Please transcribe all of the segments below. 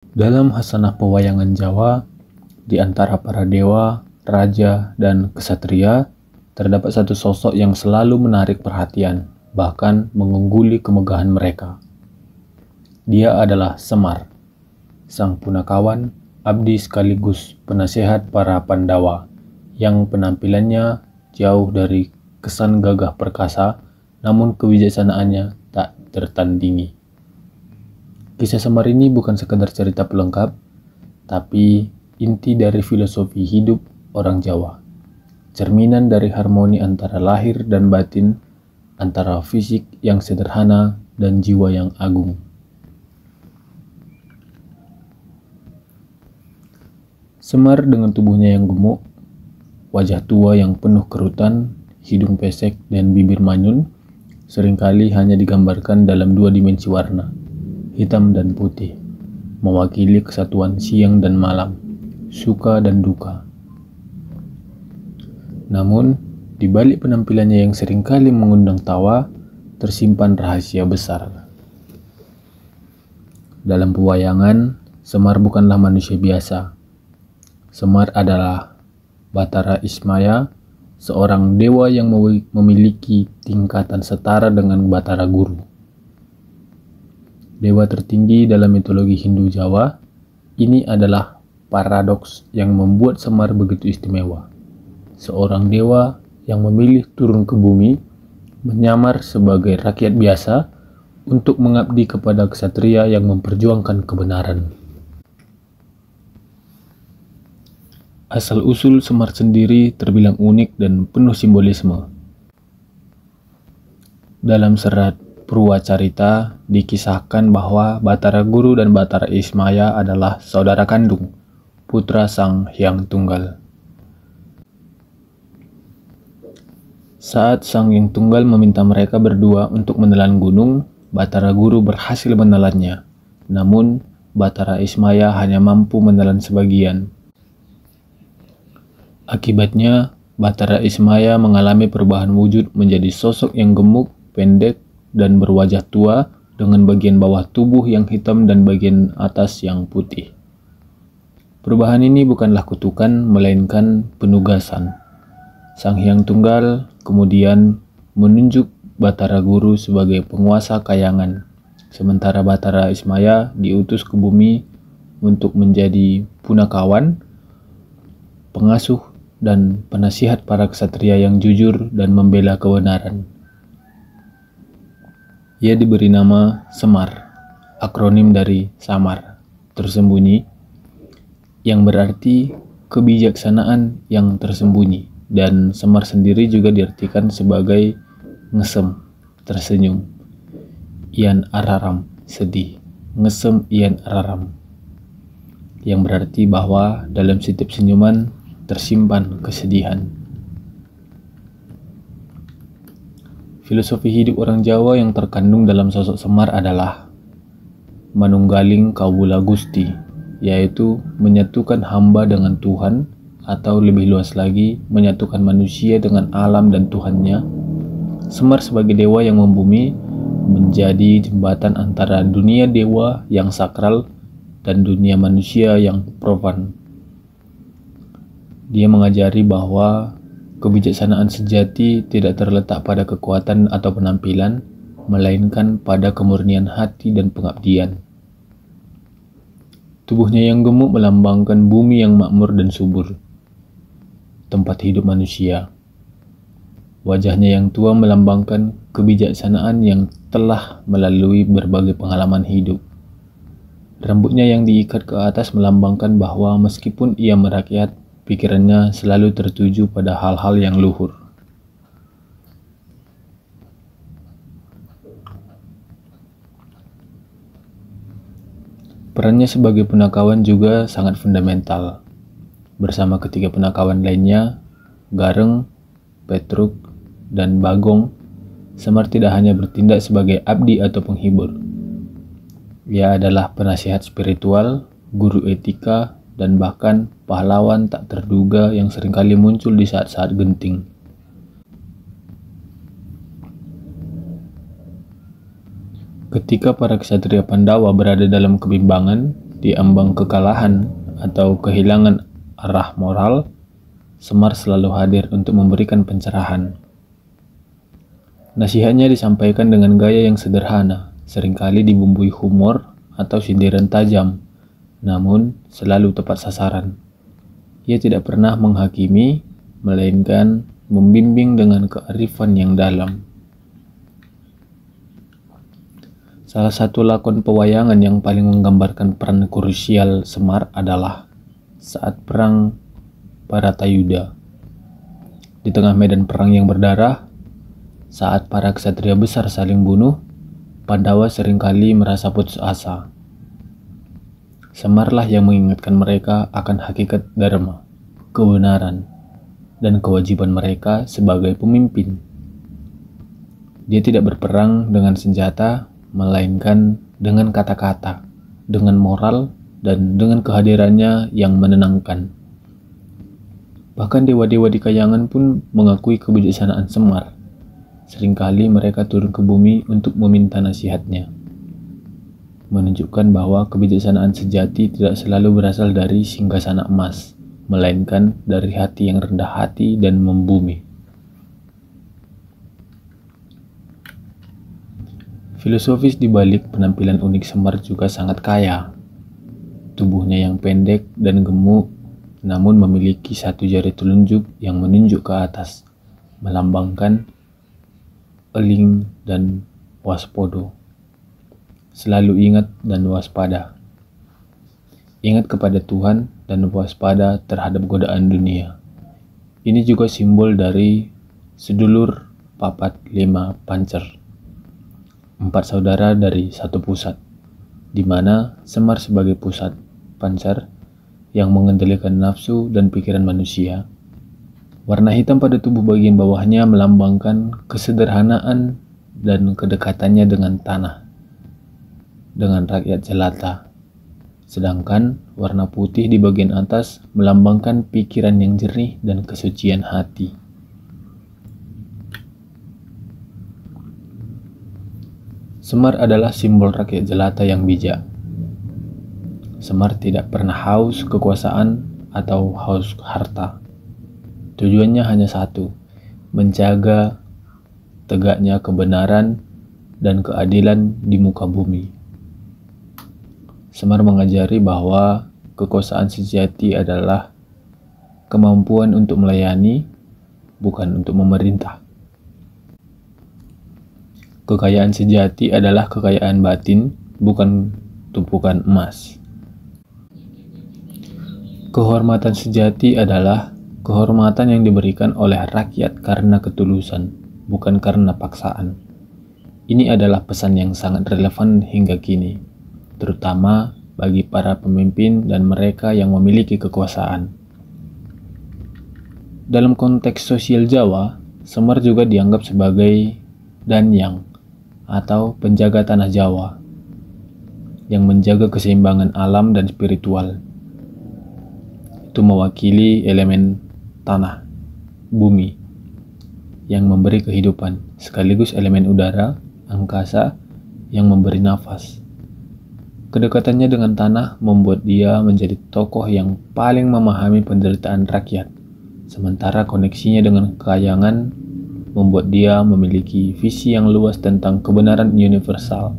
Dalam hasanah pewayangan Jawa, di antara para dewa, raja, dan kesatria, terdapat satu sosok yang selalu menarik perhatian, bahkan mengungguli kemegahan mereka. Dia adalah Semar, sang punakawan, abdi sekaligus penasehat para Pandawa, yang penampilannya jauh dari kesan gagah perkasa, namun kebijaksanaannya tak tertandingi. Kisah Semar ini bukan sekadar cerita pelengkap, tapi inti dari filosofi hidup orang Jawa, cerminan dari harmoni antara lahir dan batin, antara fisik yang sederhana dan jiwa yang agung. Semar dengan tubuhnya yang gemuk, wajah tua yang penuh kerutan, hidung pesek dan bibir manyun, seringkali hanya digambarkan dalam dua dimensi warna, hitam dan putih, mewakili kesatuan siang dan malam, suka dan duka. Namun, di balik penampilannya yang seringkali mengundang tawa, tersimpan rahasia besar. Dalam pewayangan, Semar bukanlah manusia biasa. Semar adalah Batara Ismaya, seorang dewa yang memiliki tingkatan setara dengan Batara Guru. Dewa tertinggi dalam mitologi Hindu Jawa, ini adalah paradoks yang membuat Semar begitu istimewa. Seorang dewa yang memilih turun ke bumi, menyamar sebagai rakyat biasa untuk mengabdi kepada ksatria yang memperjuangkan kebenaran. Asal-usul Semar sendiri terbilang unik dan penuh simbolisme. Dalam serat Purwacarita dikisahkan bahwa Batara Guru dan Batara Ismaya adalah saudara kandung, putra Sang Hyang Tunggal. Saat Sang Hyang Tunggal meminta mereka berdua untuk menelan gunung, Batara Guru berhasil menelannya. Namun, Batara Ismaya hanya mampu menelan sebagian. Akibatnya, Batara Ismaya mengalami perubahan wujud menjadi sosok yang gemuk, pendek, dan berwajah tua dengan bagian bawah tubuh yang hitam dan bagian atas yang putih. Perubahan ini bukanlah kutukan, melainkan penugasan. Sang Hyang Tunggal kemudian menunjuk Batara Guru sebagai penguasa kayangan, sementara Batara Ismaya diutus ke bumi untuk menjadi punakawan, pengasuh dan penasihat para ksatria yang jujur dan membela kebenaran. Ia diberi nama Semar, akronim dari Samar, tersembunyi, yang berarti kebijaksanaan yang tersembunyi, dan Semar sendiri juga diartikan sebagai ngesem, tersenyum, ian araram, sedih, ngesem ian araram, yang berarti bahwa dalam setiap senyuman tersimpan kesedihan. Filosofi hidup orang Jawa yang terkandung dalam sosok Semar adalah manunggaling kawula Gusti, yaitu menyatukan hamba dengan Tuhan, atau lebih luas lagi, menyatukan manusia dengan alam dan Tuhannya. Semar sebagai dewa yang membumi menjadi jembatan antara dunia dewa yang sakral dan dunia manusia yang profan. Dia mengajari bahwa kebijaksanaan sejati tidak terletak pada kekuatan atau penampilan, melainkan pada kemurnian hati dan pengabdian. Tubuhnya yang gemuk melambangkan bumi yang makmur dan subur, tempat hidup manusia. Wajahnya yang tua melambangkan kebijaksanaan yang telah melalui berbagai pengalaman hidup. Rambutnya yang diikat ke atas melambangkan bahwa meskipun ia merakyat, pikirannya selalu tertuju pada hal-hal yang luhur. Perannya sebagai punakawan juga sangat fundamental. Bersama ketiga punakawan lainnya, Gareng, Petruk, dan Bagong, Semar tidak hanya bertindak sebagai abdi atau penghibur. Ia adalah penasihat spiritual, guru etika, dan bahkan pahlawan tak terduga yang seringkali muncul di saat-saat genting. Ketika para ksatria Pandawa berada dalam kebimbangan, di ambang kekalahan atau kehilangan arah moral, Semar selalu hadir untuk memberikan pencerahan. Nasihatnya disampaikan dengan gaya yang sederhana, seringkali dibumbui humor atau sindiran tajam, namun selalu tepat sasaran. Ia tidak pernah menghakimi, melainkan membimbing dengan kearifan yang dalam. Salah satu lakon pewayangan yang paling menggambarkan peran krusial Semar adalah saat perang Bharatayuda. Di tengah medan perang yang berdarah, saat para ksatria besar saling bunuh, Pandawa seringkali merasa putus asa. Semarlah yang mengingatkan mereka akan hakikat dharma, kebenaran, dan kewajiban mereka sebagai pemimpin. Dia tidak berperang dengan senjata, melainkan dengan kata-kata, dengan moral, dan dengan kehadirannya yang menenangkan. Bahkan dewa-dewa di Kayangan pun mengakui kebijaksanaan Semar. Seringkali mereka turun ke bumi untuk meminta nasihatnya, menunjukkan bahwa kebijaksanaan sejati tidak selalu berasal dari singgasana emas, melainkan dari hati yang rendah hati dan membumi. Filosofis di balik penampilan unik Semar juga sangat kaya. Tubuhnya yang pendek dan gemuk, namun memiliki satu jari telunjuk yang menunjuk ke atas, melambangkan eling dan waspodo. Selalu ingat dan waspada. Ingat kepada Tuhan dan waspada terhadap godaan dunia. Ini juga simbol dari sedulur papat lima pancer, 4 saudara dari satu pusat, di mana Semar sebagai pusat pancar yang mengendalikan nafsu dan pikiran manusia. Warna hitam pada tubuh bagian bawahnya melambangkan kesederhanaan dan kedekatannya dengan tanah, dengan rakyat jelata. Sedangkan warna putih di bagian atas melambangkan pikiran yang jernih dan kesucian hati. Semar adalah simbol rakyat jelata yang bijak. Semar tidak pernah haus kekuasaan atau haus harta. Tujuannya hanya satu, menjaga tegaknya kebenaran dan keadilan di muka bumi. Semar mengajari bahwa kekuasaan sejati adalah kemampuan untuk melayani, bukan untuk memerintah. Kekayaan sejati adalah kekayaan batin, bukan tumpukan emas. Kehormatan sejati adalah kehormatan yang diberikan oleh rakyat karena ketulusan, bukan karena paksaan. Ini adalah pesan yang sangat relevan hingga kini, terutama bagi para pemimpin dan mereka yang memiliki kekuasaan. Dalam konteks sosial Jawa, Semar juga dianggap sebagai danyang atau penjaga tanah Jawa yang menjaga keseimbangan alam dan spiritual. Itu mewakili elemen tanah, bumi, yang memberi kehidupan, sekaligus elemen udara, angkasa, yang memberi nafas. Kedekatannya dengan tanah membuat dia menjadi tokoh yang paling memahami penderitaan rakyat, sementara koneksinya dengan Kayangan membuat dia memiliki visi yang luas tentang kebenaran universal.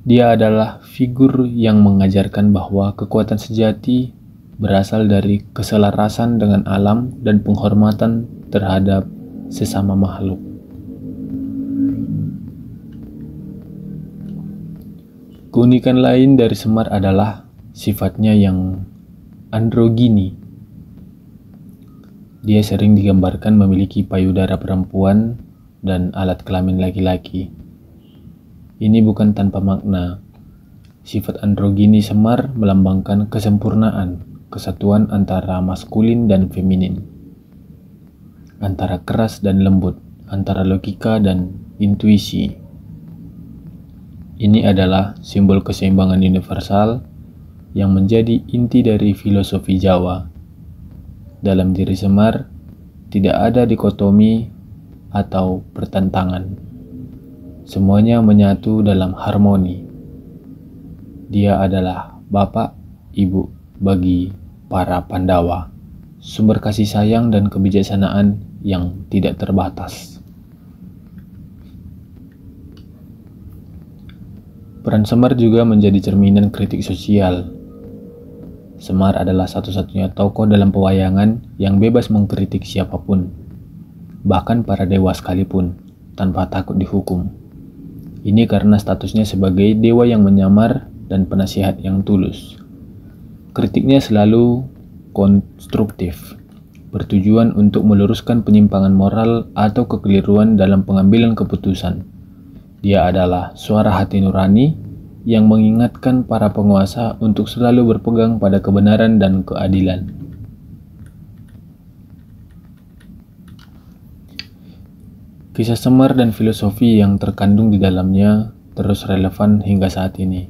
Dia adalah figur yang mengajarkan bahwa kekuatan sejati berasal dari keselarasan dengan alam dan penghormatan terhadap sesama makhluk. Keunikan lain dari Semar adalah sifatnya yang androgini. Dia sering digambarkan memiliki payudara perempuan dan alat kelamin laki-laki. Ini bukan tanpa makna. Sifat androgini Semar melambangkan kesempurnaan, kesatuan antara maskulin dan feminin, antara keras dan lembut, antara logika dan intuisi. Ini adalah simbol keseimbangan universal yang menjadi inti dari filosofi Jawa. Dalam diri Semar tidak ada dikotomi atau pertentangan. Semuanya menyatu dalam harmoni. Dia adalah bapak, ibu bagi para Pandawa, sumber kasih sayang dan kebijaksanaan yang tidak terbatas. Peran Semar juga menjadi cerminan kritik sosial. Semar adalah satu-satunya tokoh dalam pewayangan yang bebas mengkritik siapapun, bahkan para dewa sekalipun, tanpa takut dihukum. Ini karena statusnya sebagai dewa yang menyamar dan penasihat yang tulus. Kritiknya selalu konstruktif, bertujuan untuk meluruskan penyimpangan moral atau kekeliruan dalam pengambilan keputusan. Dia adalah suara hati nurani yang mengingatkan para penguasa untuk selalu berpegang pada kebenaran dan keadilan. Kisah Semar dan filosofi yang terkandung di dalamnya terus relevan hingga saat ini.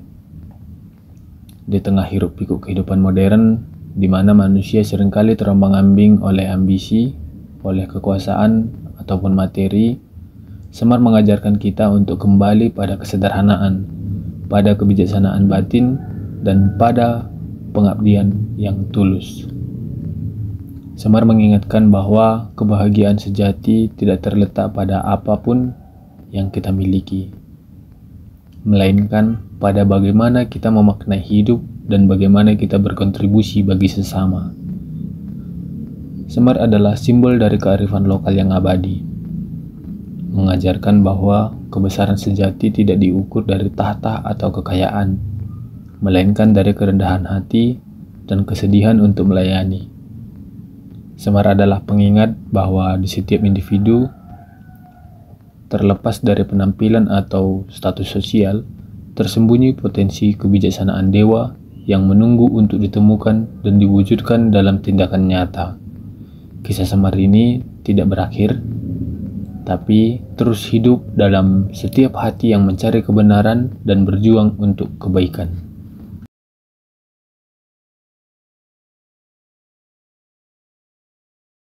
Di tengah hiruk-pikuk kehidupan modern, di mana manusia seringkali terombang-ambing oleh ambisi, oleh kekuasaan, ataupun materi, Semar mengajarkan kita untuk kembali pada kesederhanaan, pada kebijaksanaan batin, dan pada pengabdian yang tulus. Semar mengingatkan bahwa kebahagiaan sejati tidak terletak pada apapun yang kita miliki, melainkan pada bagaimana kita memaknai hidup dan bagaimana kita berkontribusi bagi sesama. Semar adalah simbol dari kearifan lokal yang abadi, mengajarkan bahwa kebesaran sejati tidak diukur dari tahta atau kekayaan, melainkan dari kerendahan hati dan kesedihan untuk melayani. Semar adalah pengingat bahwa di setiap individu, terlepas dari penampilan atau status sosial, tersembunyi potensi kebijaksanaan dewa yang menunggu untuk ditemukan dan diwujudkan dalam tindakan nyata. Kisah Semar ini tidak berakhir, tapi terus hidup dalam setiap hati yang mencari kebenaran dan berjuang untuk kebaikan.